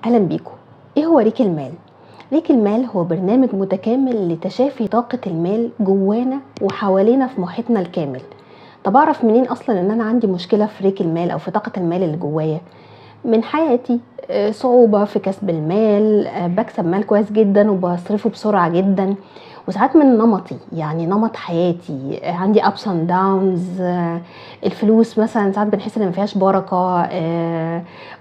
اهلا بيكم. ايه هو ريك المال؟ ريك المال هو برنامج متكامل لتشافي طاقة المال جوانا وحوالينا في محيطنا الكامل. طب اعرف منين اصلا ان انا عندي مشكلة في ريك المال او في طاقة المال اللي جوايا؟ من حياتي، صعوبة في كسب المال، بكسب مال كويس جدا وبصرفه بسرعة جدا، وساعات من نمطي، يعني نمط حياتي، عندي ups and downs. الفلوس مثلا ساعات بنحس ان مفيهاش بركة.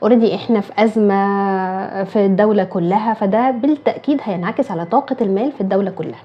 اوريدي احنا في أزمة في الدولة كلها، فده بالتأكيد هينعكس على طاقة المال في الدولة كلها.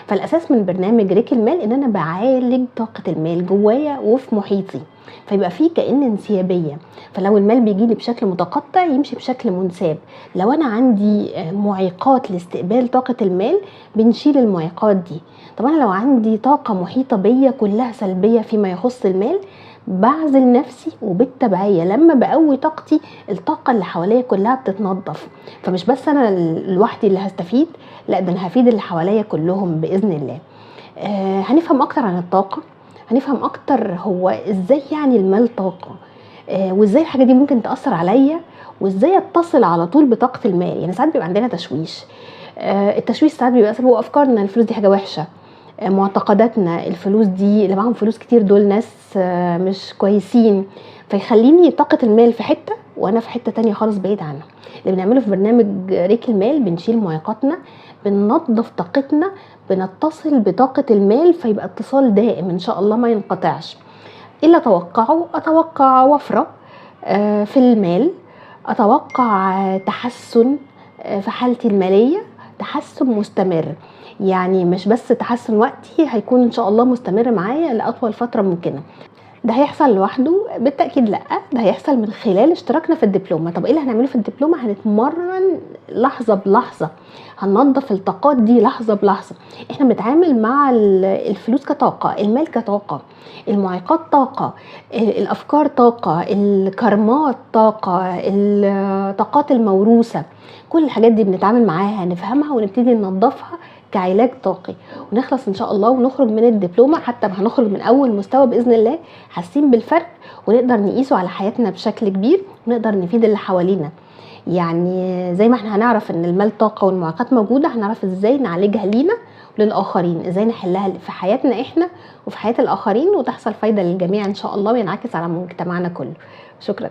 فالاساس من برنامج ريك المال ان انا بعالج طاقة المال جوايا وفي محيطي، فيبقى فيه كأن انسيابية. فلو المال بيجيلي بشكل متقطع يمشي بشكل منساب. لو انا عندي معيقات لاستقبال طاقة المال بنشيل المعيقات دي. طب انا لو عندي طاقة محيطة بيا كلها سلبية فيما يخص المال، بعزل نفسي، وبالتبعية لما بقوي طاقتي الطاقة اللي حواليا كلها بتتنظف. فمش بس انا لوحدي اللي هستفيد، لا ده انا هفيد اللي حواليا كلهم باذن الله. هنفهم اكتر عن الطاقه، هنفهم اكتر هو ازاي يعني المال طاقه، وازاي الحاجه دي ممكن تاثر عليا، وازاي اتصل على طول بطاقه المال. يعني ساعات بيبقى عندنا تشويش، التشويش ساعات بيبقى سببه افكارنا الفلوس دي حاجه وحشه، معتقداتنا الفلوس دي اللي معاهم فلوس كتير دول ناس مش كويسين، فيخليني طاقة المال في حتة وانا في حتة تانية خالص بعيد عنها. اللي بنعمله في برنامج ريك المال بنشيل معيقاتنا، بننظف طاقتنا، بنتصل بطاقة المال، فيبقى اتصال دائم ان شاء الله ما ينقطعش. الا اتوقع وفرة في المال، اتوقع تحسن في حالتي المالية، تحسن مستمر. يعني مش بس تحسن وقتي، هيكون ان شاء الله مستمر معايا لاطول فترة ممكنة. ده هيحصل لوحده؟ بالتأكيد لا، ده هيحصل من خلال اشتراكنا في الدبلومة. طب ايه اللي هنعمله في الدبلومة؟ هنتمرن لحظة بلحظة، هننظف الطاقات دي لحظة بلحظة. احنا بنتعامل مع الفلوس كطاقة، المال كطاقة، المعيقات طاقة، الافكار طاقة، الكرمات طاقة، الطاقات الموروثة. كل الحاجات دي بنتعامل معاها، نفهمها ونبتدي ننظفها كعلاج طاقي، ونخلص ان شاء الله ونخرج من الدبلومة. حتى هنخرج من اول مستوى باذن الله حاسين بالفرق، ونقدر نقيسه على حياتنا بشكل كبير، ونقدر نفيد اللي حوالينا. يعني زي ما احنا هنعرف ان المال طاقة والمعيقات موجودة، هنعرف ازاي نعالجها لينا وللآخرين، ازاي نحلها في حياتنا احنا وفي حياة الآخرين، وتحصل فايدة للجميع ان شاء الله، وينعكس على مجتمعنا كله. شكرا.